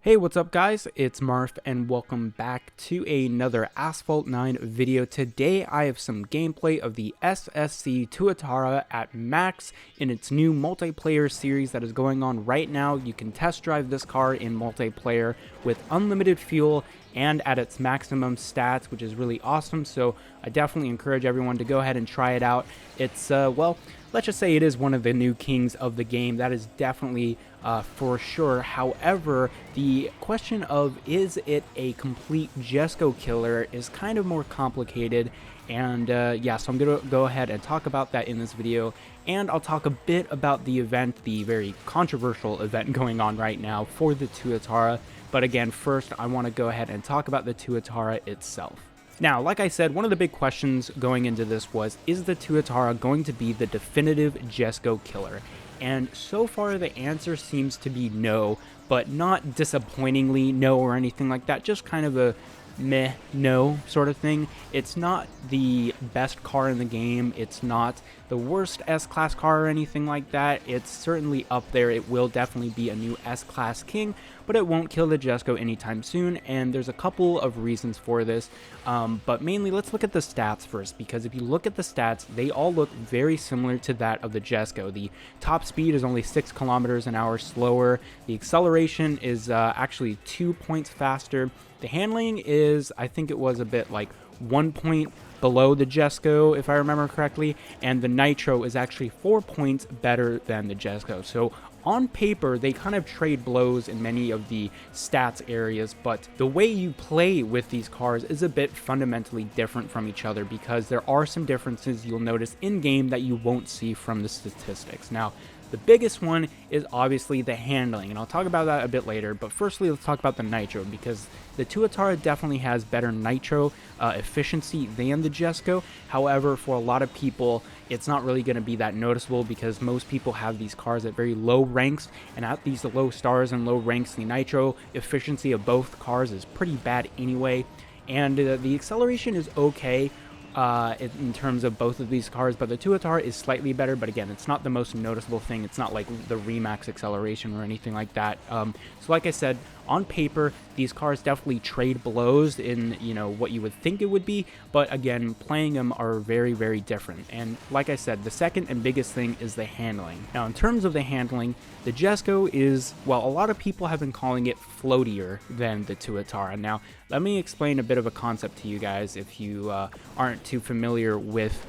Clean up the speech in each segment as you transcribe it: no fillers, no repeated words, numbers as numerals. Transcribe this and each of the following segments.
Hey, what's up guys? It's Marf and welcome back to another Asphalt 9 video. Today I have some gameplay of the SSC Tuatara at max in its new multiplayer series that is going on right now. You can test drive this car in multiplayer with unlimited fuel and at its maximum stats, which is really awesome. So I definitely encourage everyone to go ahead and try it out. It's, well, let's just say it is one of the new kings of the game. That is definitely for sure. However, the question of is it a complete Jesco killer is kind of more complicated. And yeah, so I'm going to go ahead and talk about that in this video. And I'll talk a bit about the event, the very controversial event going on right now for the Tuatara. But again, first, I want to go ahead and talk about the Tuatara itself. Now, like I said, one of the big questions going into this was, is the Tuatara going to be the definitive Jesco killer? And so far, the answer seems to be no, but not disappointingly no or anything like that, just kind of a meh no sort of thing. It's not the best car in the game. It's not the worst S-Class car or anything like that. It's certainly up there. It will definitely be a new S-Class king, but it won't kill the Jesco anytime soon, and there's a couple of reasons for this. But mainly, let's look at the stats first, because if you look at the stats, they all look very similar to that of the Jesco. The top speed is only 6 kilometers an hour slower. The acceleration is actually 2 points faster. The handling is, I think it was a bit like 1 point below the Jesco, if I remember correctly, and the nitro is actually 4 points better than the Jesco. So on paper, they kind of trade blows in many of the stats areas, but the way you play with these cars is a bit fundamentally different from each other, because there are some differences you'll notice in-game that you won't see from the statistics. Now, the biggest one is obviously the handling, and I'll talk about that a bit later, but firstly, let's talk about the nitro, because the Tuatara definitely has better nitro efficiency than the Jesco. However, for a lot of people, it's not really going to be that noticeable, because most people have these cars at very low ranks, and at these low stars and low ranks, the nitro efficiency of both cars is pretty bad anyway, and the acceleration is okay in terms of both of these cars, but the Tuatara is slightly better. But again, it's not the most noticeable thing. It's not like the Remax acceleration or anything like that. So like I said, on paper, these cars definitely trade blows in, you know, what you would think it would be, but again, playing them are very, very different. And like I said, the second and biggest thing is the handling. Now, in terms of the handling, the Jesco is, well, a lot of people have been calling it floatier than the Tuatara. Now, let me explain a bit of a concept to you guys if you aren't too familiar with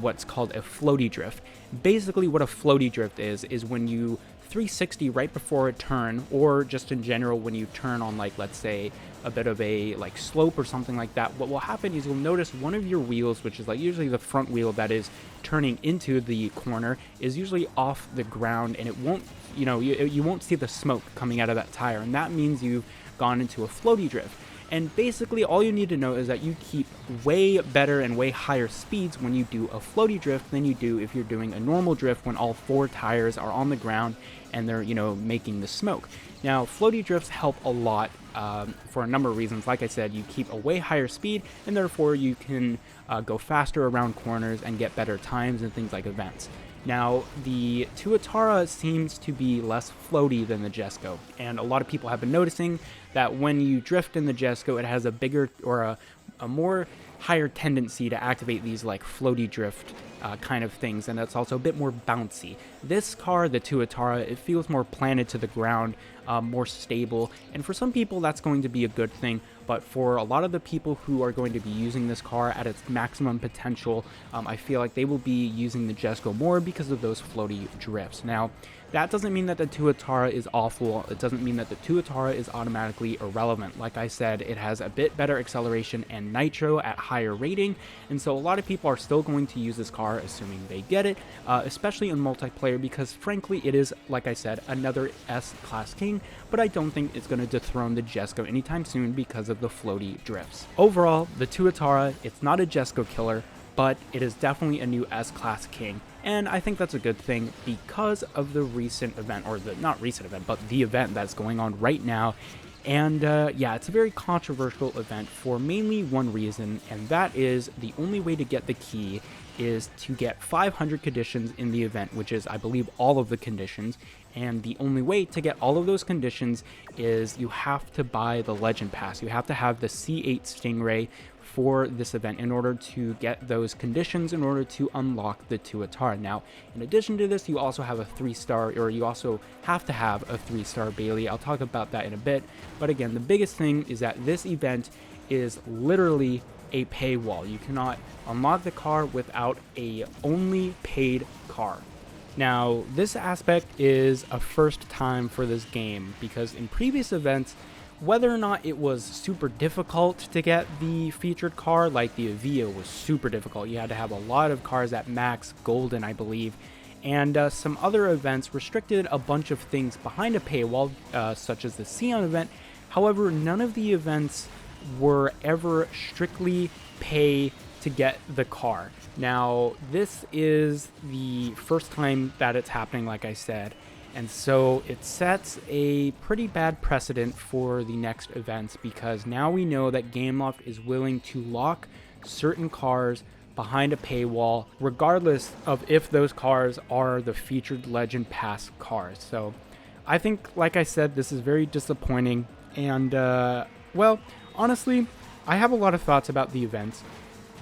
what's called a floaty drift. Basically, what a floaty drift is when you 360 right before a turn, or just in general when you turn on, like, let's say a bit of a like slope or something like that, what will happen is you'll notice one of your wheels, which is like usually the front wheel that is turning into the corner, is usually off the ground, and it won't, you know, you won't see the smoke coming out of that tire, and that means you've gone into a floaty drift. And basically, all you need to know is that you keep way better and way higher speeds when you do a floaty drift than you do if you're doing a normal drift when all 4 tires are on the ground and they're, you know, making the smoke. Now, floaty drifts help a lot for a number of reasons. Like I said, you keep a way higher speed, and therefore you can go faster around corners and get better times and things like events. Now, the Tuatara seems to be less floaty than the Jesco, and a lot of people have been noticing that when you drift in the Jesco, it has a bigger or a more higher tendency to activate these like floaty drift kind of things, and it's also a bit more bouncy. This car, the Tuatara, it feels more planted to the ground, more stable, and for some people that's going to be a good thing, but for a lot of the people who are going to be using this car at its maximum potential, I feel like they will be using the Jesco more because of those floaty drifts. Now, that doesn't mean that the Tuatara is awful. It doesn't mean that the Tuatara is automatically irrelevant. Like I said, it has a bit better acceleration and nitro at higher rating, and so a lot of people are still going to use this car, assuming they get it, especially in multiplayer, because frankly, it is, like I said, another S-Class king, but I don't think it's going to dethrone the Jesco anytime soon because of the floaty drifts. Overall, the Tuatara, it's not a Jesco killer, but it is definitely a new S-Class king, and I think that's a good thing because of the recent event, or the not recent event, but the event that's going on right now. And yeah, it's a very controversial event for mainly one reason, and that is the only way to get the key is to get 500 conditions in the event, which is, I believe, all of the conditions, And the only way to get all of those conditions is you have to buy the Legend Pass. You have to have the C8 Stingray for this event in order to get those conditions, in order to unlock the Tuatara. Now, in addition to this, you also have a 3-star, or you also have to have a 3-star Bailey. I'll talk about that in a bit. But again, the biggest thing is that this event is literally a paywall. You cannot unlock the car without a only paid car. Now, this aspect is a first time for this game, because in previous events, whether or not it was super difficult to get the featured car, like the Avia was super difficult. You had to have a lot of cars at max golden, I believe. And some other events restricted a bunch of things behind a paywall, such as the Sion event. However, none of the events were ever strictly pay to get the car. Now, this is the first time that it's happening, like I said. And so it sets a pretty bad precedent for the next events, because now we know that Gameloft is willing to lock certain cars behind a paywall, regardless of if those cars are the featured Legend Pass cars. So I think, like I said, this is very disappointing. And, well, honestly, I have a lot of thoughts about the events,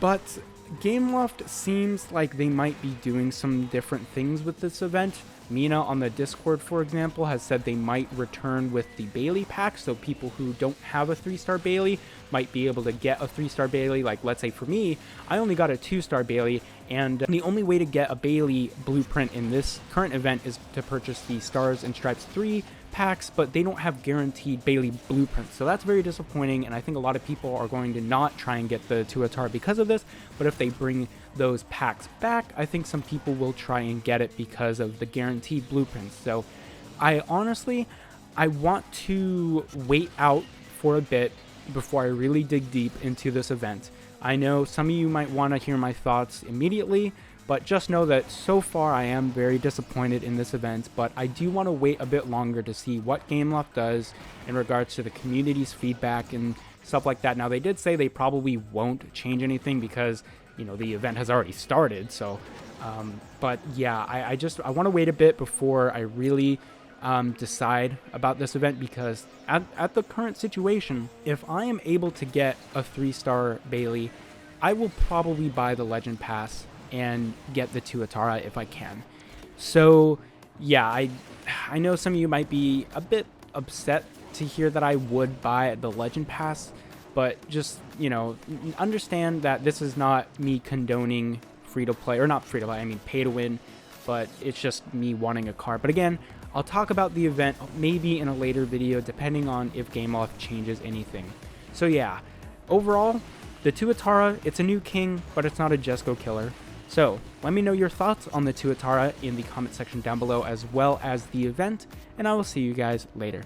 but Gameloft seems like they might be doing some different things with this event. Mina on the Discord, for example, has said they might return with the Bailey pack, so people who don't have a 3-star Bailey might be able to get a 3-star Bailey. Like, let's say for me, I only got a 2-star Bailey, and the only way to get a Bailey blueprint in this current event is to purchase the Stars and Stripes 3 packs, but they don't have guaranteed Bailey blueprints, so that's very disappointing. And I think a lot of people are going to not try and get the Tuatara because of this, but if they bring those packs back, I think some people will try and get it because of the guaranteed blueprints. So I want to wait out for a bit before I really dig deep into this event. I know some of you might want to hear my thoughts immediately, but just know that so far I am very disappointed in this event, but I do want to wait a bit longer to see what Gameloft does in regards to the community's feedback and stuff like that. Now, they did say they probably won't change anything because, you know, the event has already started. So, but yeah, I want to wait a bit before I really decide about this event, because at the current situation, if I am able to get a 3-star Bailey, I will probably buy the Legend Pass and get the Tuatara if I can. So yeah, I know some of you might be a bit upset to hear that I would buy the Legend Pass, but just, you know, understand that this is not me condoning free-to-play, or not free-to-play, I mean pay-to-win, but it's just me wanting a car. But again, I'll talk about the event maybe in a later video, depending on if Gameloft changes anything. So yeah, overall, the Tuatara, it's a new king, but it's not a Jesco killer. So let me know your thoughts on the Tuatara in the comment section down below, as well as the event, and I will see you guys later.